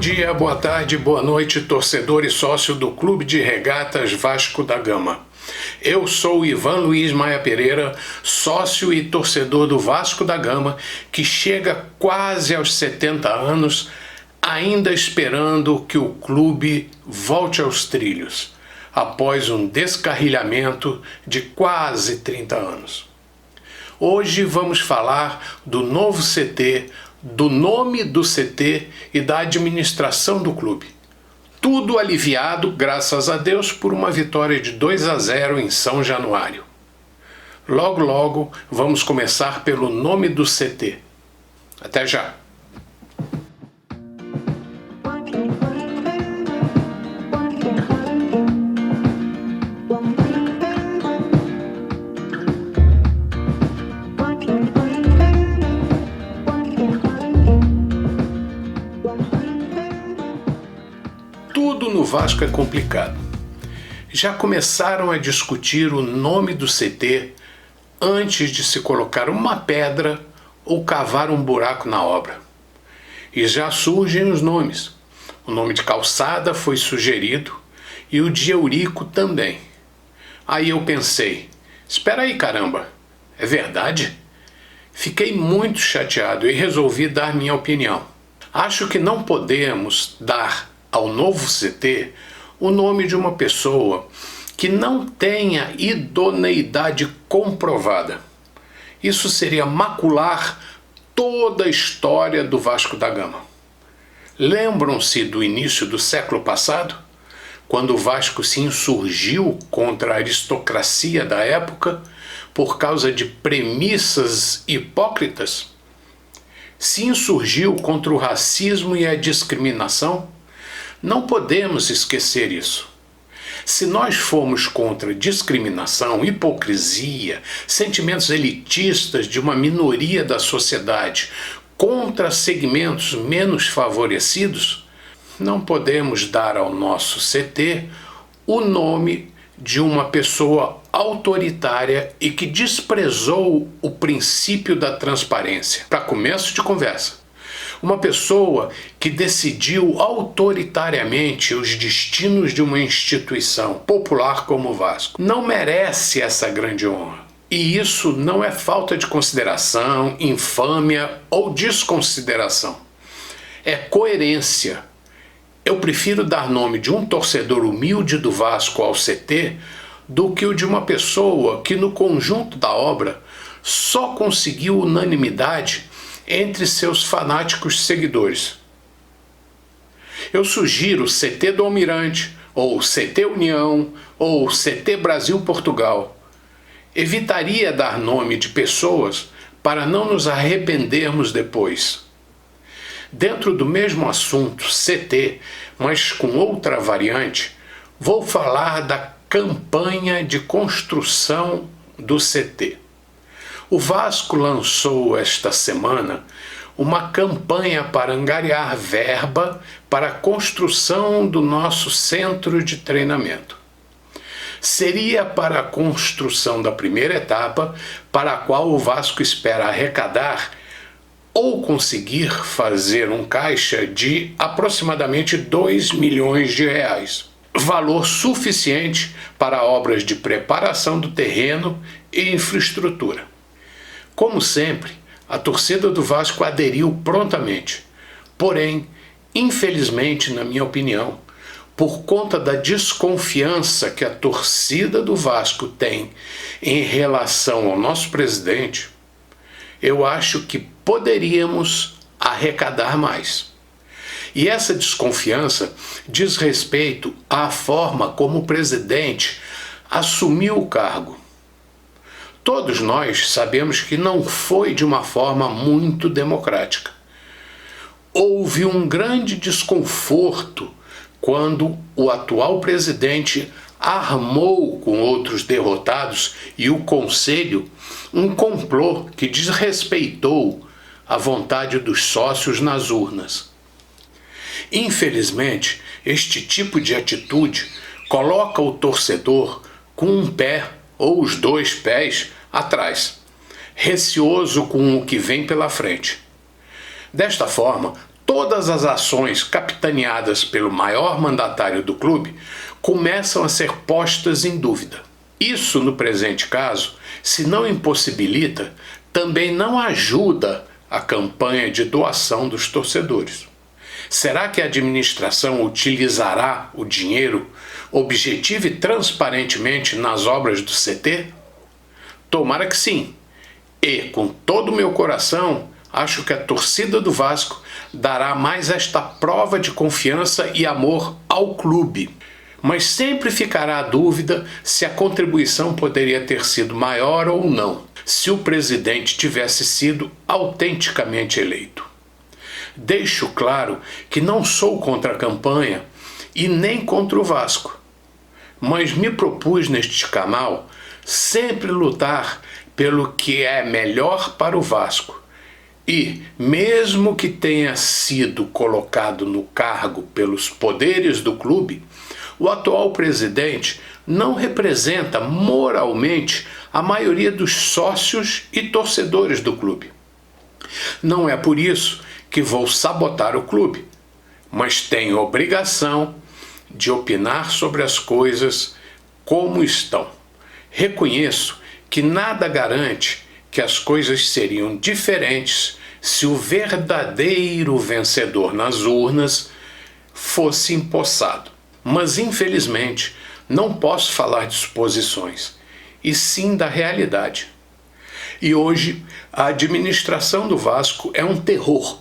dia, boa tarde, boa noite, torcedor e sócio do Clube de Regatas Vasco da Gama. Eu sou Ivan Luiz Maia Pereira, sócio e torcedor do Vasco da Gama, que chega quase aos 70 anos, ainda esperando que o clube volte aos trilhos, após um descarrilhamento de quase 30 anos. Hoje vamos falar do novo CT, do nome do CT e da administração do clube. Tudo aliviado, graças a Deus, por uma vitória de 2-0 em São Januário. Logo, logo, vamos começar pelo nome do CT. Até já! Tudo no Vasco é complicado. Já começaram a discutir o nome do CT antes de se colocar uma pedra ou cavar um buraco na obra. E já surgem os nomes. O nome de Calçada foi sugerido e o de Eurico também. Aí eu pensei, espera aí caramba, é verdade? Fiquei muito chateado e resolvi dar minha opinião. Acho que não podemos dar ao novo CT o nome de uma pessoa que não tenha idoneidade comprovada. Isso seria macular toda a história do Vasco da Gama. Lembram-se do início do século passado, quando o Vasco se insurgiu contra a aristocracia da época por causa de premissas hipócritas? Se insurgiu contra o racismo e a discriminação? Não podemos esquecer isso. Se nós formos contra discriminação, hipocrisia, sentimentos elitistas de uma minoria da sociedade, contra segmentos menos favorecidos, não podemos dar ao nosso CT o nome de uma pessoa autoritária e que desprezou o princípio da transparência. Para começo de conversa. Uma pessoa que decidiu autoritariamente os destinos de uma instituição popular como o Vasco não merece essa grande honra. E isso não é falta de consideração, infâmia ou desconsideração. É coerência. Eu prefiro dar nome de um torcedor humilde do Vasco ao CT do que o de uma pessoa que no conjunto da obra só conseguiu unanimidade entre seus fanáticos seguidores. Eu sugiro CT do Almirante, ou CT União, ou CT Brasil-Portugal. Evitaria dar nome de pessoas para não nos arrependermos depois. Dentro do mesmo assunto, CT, mas com outra variante, vou falar da campanha de construção do CT. O Vasco lançou esta semana uma campanha para angariar verba para a construção do nosso centro de treinamento. Seria para a construção da primeira etapa, para a qual o Vasco espera arrecadar ou conseguir fazer um caixa de aproximadamente 2 milhões de reais. Valor suficiente para obras de preparação do terreno e infraestrutura. Como sempre, a torcida do Vasco aderiu prontamente. Porém, infelizmente, na minha opinião, por conta da desconfiança que a torcida do Vasco tem em relação ao nosso presidente, eu acho que poderíamos arrecadar mais. E essa desconfiança diz respeito à forma como o presidente assumiu o cargo. Todos nós sabemos que não foi de uma forma muito democrática. Houve um grande desconforto quando o atual presidente armou com outros derrotados e o conselho um complô que desrespeitou a vontade dos sócios nas urnas. Infelizmente, este tipo de atitude coloca o torcedor com um pé ou os dois pés atrás, receoso com o que vem pela frente. Desta forma, todas as ações capitaneadas pelo maior mandatário do clube começam a ser postas em dúvida. Isso, no presente caso, se não impossibilita, também não ajuda a campanha de doação dos torcedores. Será que a administração utilizará o dinheiro objetiva e transparentemente nas obras do CT? Tomara que sim. E, com todo o meu coração, acho que a torcida do Vasco dará mais esta prova de confiança e amor ao clube. Mas sempre ficará a dúvida se a contribuição poderia ter sido maior ou não, se o presidente tivesse sido autenticamente eleito. Deixo claro que não sou contra a campanha e nem contra o Vasco, mas me propus neste canal sempre lutar pelo que é melhor para o Vasco. E, mesmo que tenha sido colocado no cargo pelos poderes do clube, o atual presidente não representa moralmente a maioria dos sócios e torcedores do clube. Não é por isso que vou sabotar o clube, mas tenho obrigação de opinar sobre as coisas como estão. Reconheço que nada garante que as coisas seriam diferentes se o verdadeiro vencedor nas urnas fosse empossado. Mas, infelizmente, não posso falar de suposições, e sim da realidade. E hoje, a administração do Vasco é um terror.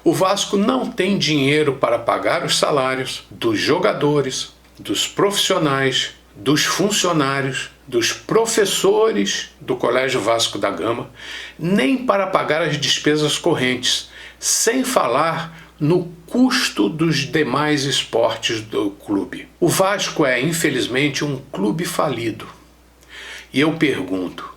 O Vasco não tem dinheiro para pagar os salários dos jogadores, dos profissionais, dos funcionários, dos professores do Colégio Vasco da Gama, nem para pagar as despesas correntes, sem falar no custo dos demais esportes do clube. O Vasco é, infelizmente, um clube falido. E eu pergunto,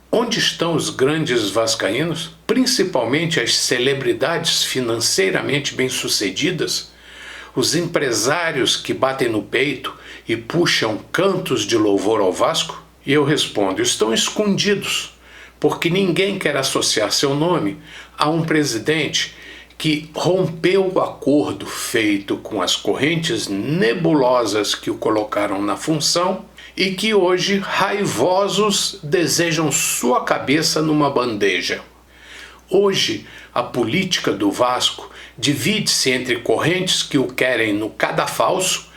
onde estão os grandes vascaínos, principalmente as celebridades financeiramente bem-sucedidas, os empresários que batem no peito e puxam cantos de louvor ao Vasco? E eu respondo, estão escondidos, porque ninguém quer associar seu nome a um presidente que rompeu o acordo feito com as correntes nebulosas que o colocaram na função e que hoje, raivosos, desejam sua cabeça numa bandeja. Hoje, a política do Vasco divide-se entre correntes que o querem no cadafalso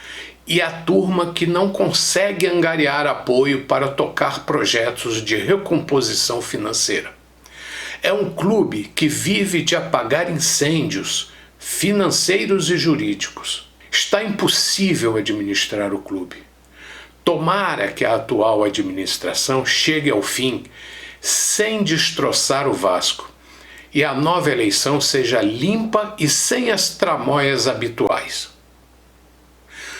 e a turma que não consegue angariar apoio para tocar projetos de recomposição financeira. É um clube que vive de apagar incêndios financeiros e jurídicos. Está impossível administrar o clube. Tomara que a atual administração chegue ao fim sem destroçar o Vasco e a nova eleição seja limpa e sem as tramóias habituais.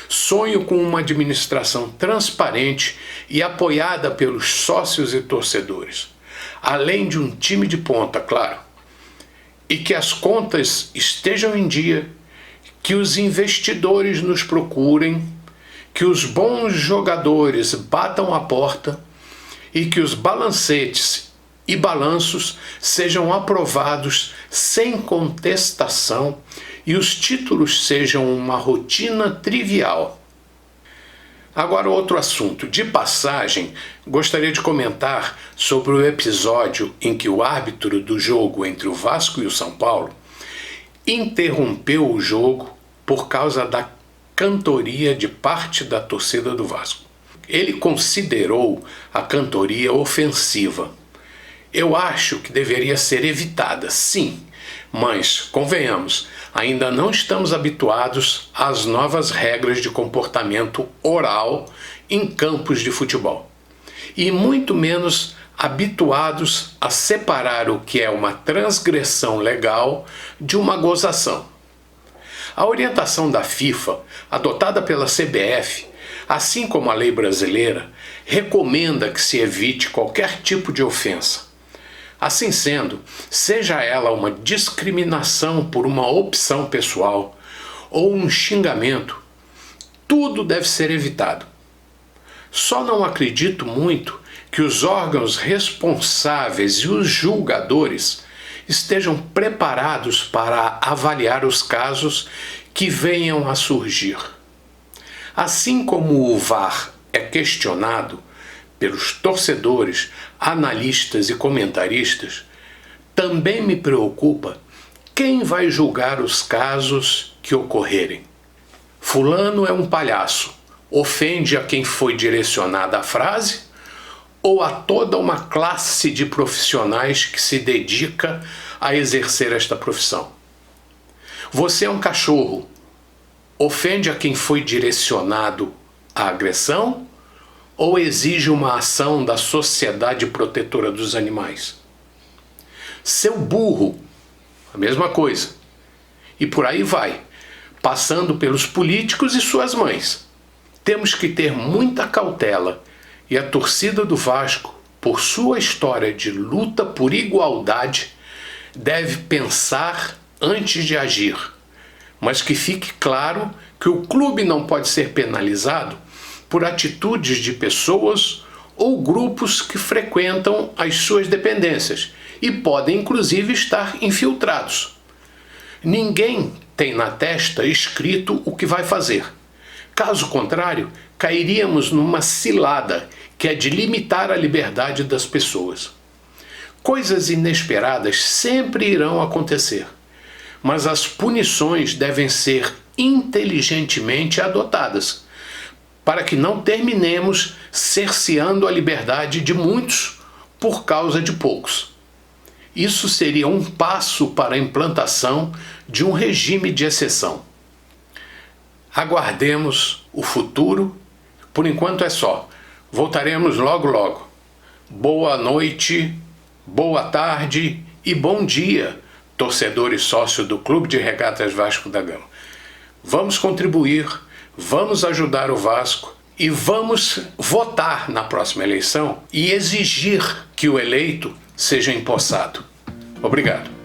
Sonho com uma administração transparente e apoiada pelos sócios e torcedores, além de um time de ponta, claro, e que as contas estejam em dia, que os investidores nos procurem, que os bons jogadores batam a porta e que os balancetes e balanços sejam aprovados sem contestação e os títulos sejam uma rotina trivial. Agora, outro assunto. De passagem, gostaria de comentar sobre o episódio em que o árbitro do jogo entre o Vasco e o São Paulo interrompeu o jogo por causa da cantoria de parte da torcida do Vasco. Ele considerou a cantoria ofensiva. Eu acho que deveria ser evitada, sim, mas, convenhamos, ainda não estamos habituados às novas regras de comportamento oral em campos de futebol. E muito menos habituados a separar o que é uma transgressão legal de uma gozação. A orientação da FIFA, adotada pela CBF, assim como a lei brasileira, recomenda que se evite qualquer tipo de ofensa. Assim sendo, seja ela uma discriminação por uma opção pessoal ou um xingamento, tudo deve ser evitado. Só não acredito muito que os órgãos responsáveis e os julgadores estejam preparados para avaliar os casos que venham a surgir. Assim como o VAR é questionado pelos torcedores, analistas e comentaristas, também me preocupa quem vai julgar os casos que ocorrerem. Fulano é um palhaço, ofende a quem foi direcionada a frase ou a toda uma classe de profissionais que se dedica a exercer esta profissão. Você é um cachorro, ofende a quem foi direcionado a agressão ou exige uma ação da Sociedade Protetora dos Animais? Seu burro, a mesma coisa. E por aí vai, passando pelos políticos e suas mães. Temos que ter muita cautela e a torcida do Vasco, por sua história de luta por igualdade, deve pensar antes de agir. Mas que fique claro que o clube não pode ser penalizado por atitudes de pessoas ou grupos que frequentam as suas dependências e podem inclusive estar infiltrados. Ninguém tem na testa escrito o que vai fazer. Caso contrário, cairíamos numa cilada que é de limitar a liberdade das pessoas. Coisas inesperadas sempre irão acontecer, mas as punições devem ser inteligentemente adotadas, para que não terminemos cerceando a liberdade de muitos por causa de poucos. Isso seria um passo para a implantação de um regime de exceção. Aguardemos o futuro. Por enquanto é só. Voltaremos logo logo. Boa noite, boa tarde e bom dia, torcedor e sócio do Clube de Regatas Vasco da Gama. Vamos contribuir, vamos ajudar o Vasco e vamos votar na próxima eleição e exigir que o eleito seja empossado. Obrigado.